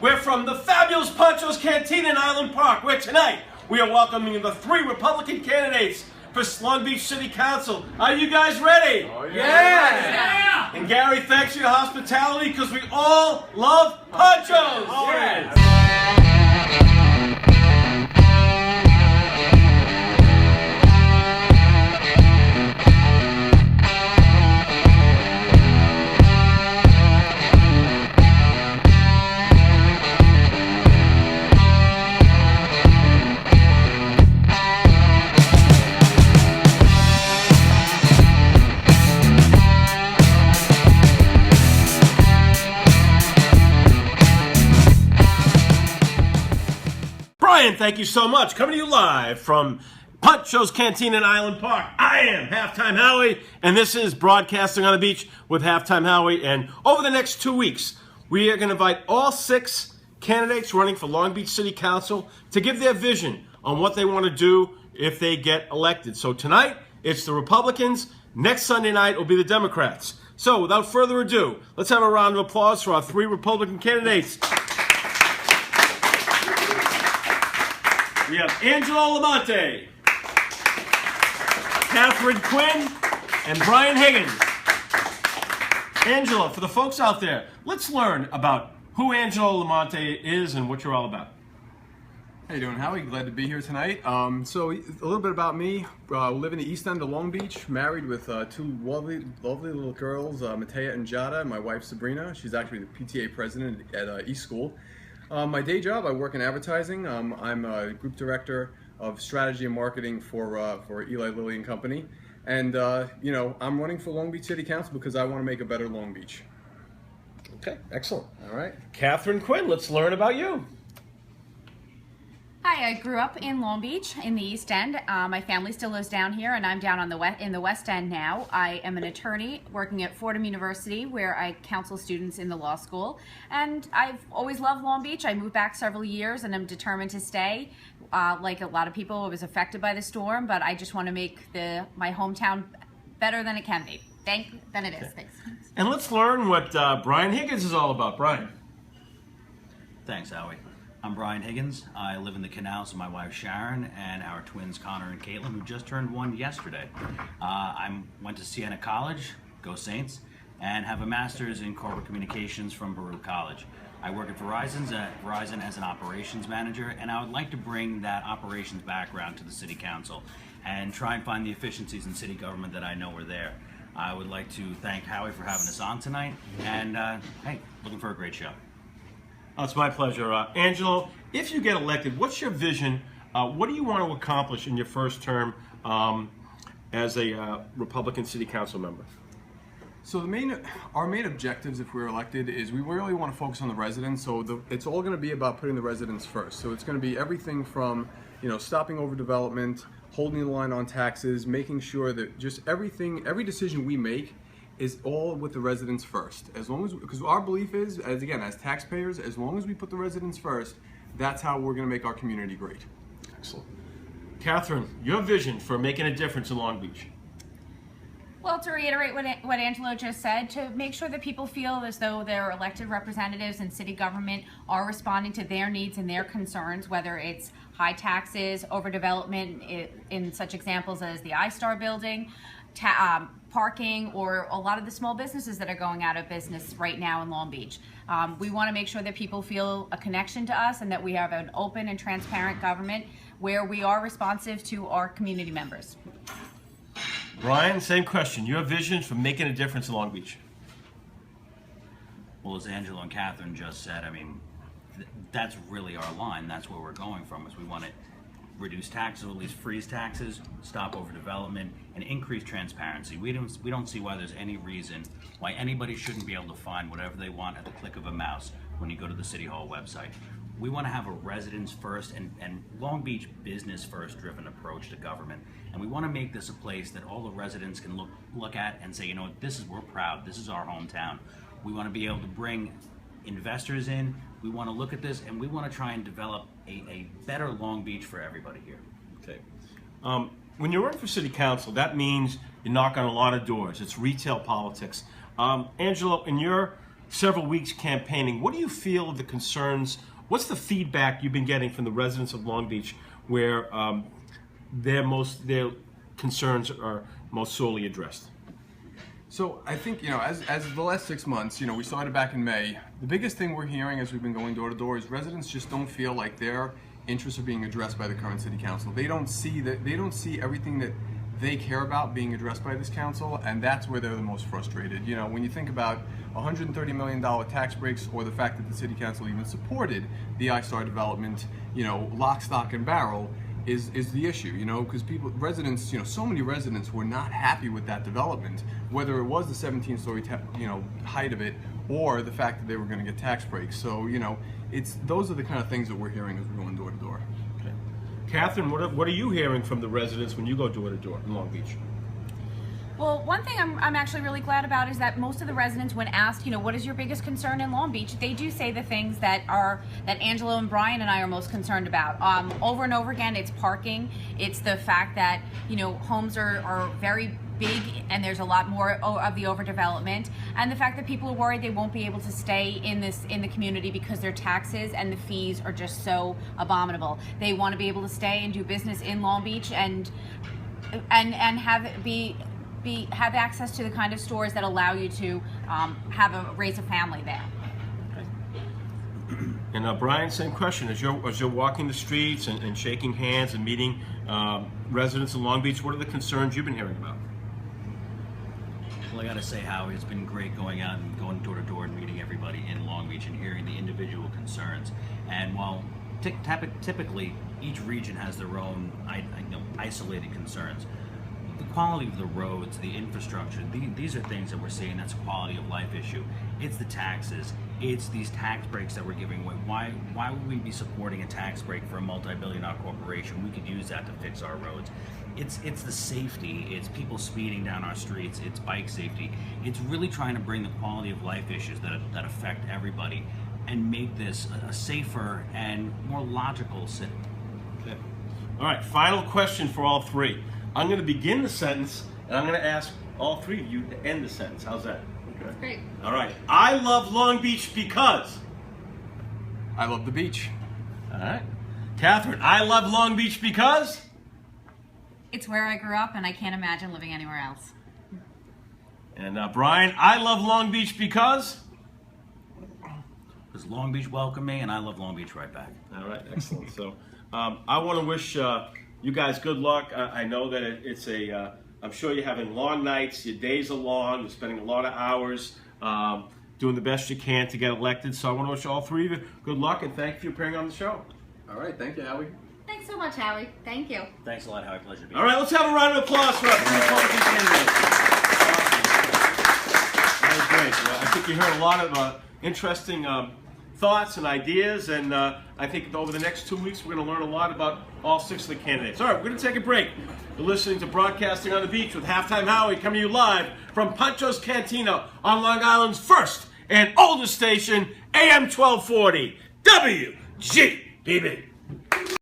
We're from the fabulous Pancho's Cantina in Island Park, where tonight we are welcoming the 3 Republican candidates for Long Beach City Council. Are you guys ready? Oh, yeah. And Gary, thanks for your hospitality, because we all love Pancho's. Yes. Brian, thank you so much. Coming to you live from Pancho's Cantina in Island Park. I am Halftime Howie, and this is Broadcasting on the Beach with Halftime Howie. And over the next 2 weeks, we are going to invite all 6 candidates running for Long Beach City Council to give their vision on what they want to do if they get elected. So tonight, it's the Republicans. Next Sunday night will be the Democrats. So without further ado, let's have a round of applause for our 3 Republican candidates. We have Angelo Lamonte, Catherine Quinn, and Brian Higgins. Angelo, for the folks out there, let's learn about who Angelo Lamonte is and what you're all about. How you doing, Howie? Glad to be here tonight. So a little bit about me. Live in the East End of Long Beach, married with 2 lovely little girls, Matea and Jada, and my wife Sabrina. She's actually the PTA president at East School. My day job, I work in advertising. I'm a group director of strategy and marketing for Eli Lilly and Company. And, I'm running for Long Beach City Council because I want to make a better Long Beach. Okay, excellent. All right. Catherine Quinn, let's learn about you. Hi, I grew up in Long Beach in the East End. My family still lives down here, and I'm down on in the West End now. I am an attorney working at Fordham University, where I counsel students in the law school. And I've always loved Long Beach. I moved back several years, and I'm determined to stay. Like a lot of people, I was affected by the storm, but I just want to make my hometown better than it can be. Than it is. Thanks. And let's learn what Brian Higgins is all about. Brian. Thanks, Howie. I'm Brian Higgins. I live in the canals with my wife Sharon and our twins Connor and Caitlin, who just turned 1 yesterday. I went to Siena College, go Saints, and have a master's in corporate communications from Baruch College. I work at Verizon as an operations manager, and I would like to bring that operations background to the City Council and try and find the efficiencies in city government that I know are there. I would like to thank Howie for having us on tonight, and hey, looking for a great show. Oh, it's my pleasure. Angelo, if you get elected, what's your vision? What do you want to accomplish in your first term as a Republican City Council member? So our main objectives, if we're elected, is we really want to focus on the residents. So it's all going to be about putting the residents first. So it's going to be everything from, stopping overdevelopment, holding the line on taxes, making sure that just every decision we make is all with the residents first. Because our belief is, as taxpayers, as long as we put the residents first, that's how we're going to make our community great. Excellent. Catherine, your vision for making a difference in Long Beach? Well, to reiterate what Angelo just said, to make sure that people feel as though their elected representatives in city government are responding to their needs and their concerns, whether it's high taxes, overdevelopment in such examples as the iStar building, parking, or a lot of the small businesses that are going out of business right now in Long Beach. We want to make sure that people feel a connection to us and that we have an open and transparent government where we are responsive to our community members. Brian, same question. Your vision for making a difference in Long Beach? Well, as Angelo and Catherine just said, I mean, that's really our line. That's where we're going from, is we want to reduce taxes, or at least freeze taxes, stop overdevelopment, and increase transparency. We don't see why there's any reason why anybody shouldn't be able to find whatever they want at the click of a mouse when you go to the City Hall website. We want to have a residents first and Long Beach business first driven approach to government. And we want to make this a place that all the residents can look at and say, we're proud, this is our hometown. We want to be able to bring investors in. We want to look at this, and we want to try and develop a better Long Beach for everybody here. Okay. When you run for city council, that means you knock on a lot of doors. It's retail politics. Angelo, in your several weeks campaigning. What do you feel the concerns? What's the feedback you've been getting from the residents of Long Beach, where their concerns are most sorely addressed? So I think, as the last 6 months, we started back in May. The biggest thing we're hearing as we've been going door to door is residents just don't feel like their interests are being addressed by the current city council. They don't see everything that they care about being addressed by this council, and that's where they're the most frustrated. When you think about $130 million tax breaks, or the fact that the city council even supported the iStar development, lock, stock, and barrel, is the issue, because residents, so many residents were not happy with that development, whether it was the 17-story, height of it, or the fact that they were going to get tax breaks. So, those are the kind of things that we're hearing as we're going door to door. Okay. Catherine, what are you hearing from the residents when you go door to door in Long Beach? Well, one thing I'm actually really glad about is that most of the residents, when asked, what is your biggest concern in Long Beach, they do say the things that Angelo and Brian and I are most concerned about. Over and over again, it's parking. It's the fact that, homes are very big and there's a lot more of the overdevelopment, and the fact that people are worried they won't be able to stay in the community because their taxes and the fees are just so abominable. They want to be able to stay and do business in Long Beach and have access to the kind of stores that allow you to raise a family there. And Brian, same question. As you're walking the streets and shaking hands and meeting residents in Long Beach, what are the concerns you've been hearing about? Well, I got to say, Howie, it's been great going out and going door to door and meeting everybody in Long Beach and hearing the individual concerns. And while typically each region has their own isolated concerns, the quality of the roads, the infrastructure, these are things that we're seeing that's a quality of life issue. It's the taxes. It's these tax breaks that we're giving away. Why would we be supporting a tax break for a multi-billion-dollar corporation? We could use that to fix our roads. It's the safety. It's people speeding down our streets. It's bike safety. It's really trying to bring the quality of life issues that affect everybody and make this a safer and more logical city. Okay. All right, final question for all three. I'm going to begin the sentence, and I'm going to ask all three of you to end the sentence. How's that? Okay. That's great. All right. I love Long Beach because. I love the beach. All right. Catherine, I love Long Beach because. It's where I grew up, and I can't imagine living anywhere else. And Brian, I love Long Beach because. Because Long Beach welcomed me, and I love Long Beach right back. All right, excellent. So I want to wish you guys good luck. I know that it's I'm sure you're having long nights, your days are long, you're spending a lot of hours doing the best you can to get elected. So I want to wish all three of you good luck and thank you for appearing on the show. All right, thank you, Howie. Thanks so much, Howie. Thank you. Thanks a lot, Howie. Pleasure to be All here. right, let's have a round of applause for our three Republican candidates. That was great. I think you heard a lot of interesting thoughts and ideas, and I think over the next 2 weeks we're going to learn a lot about all 6 of the candidates. All right, we're going to take a break. You're listening to Broadcasting on the Beach with Halftime Howie, coming to you live from Pancho's Cantina on Long Island's first and oldest station, AM 1240, WGBB.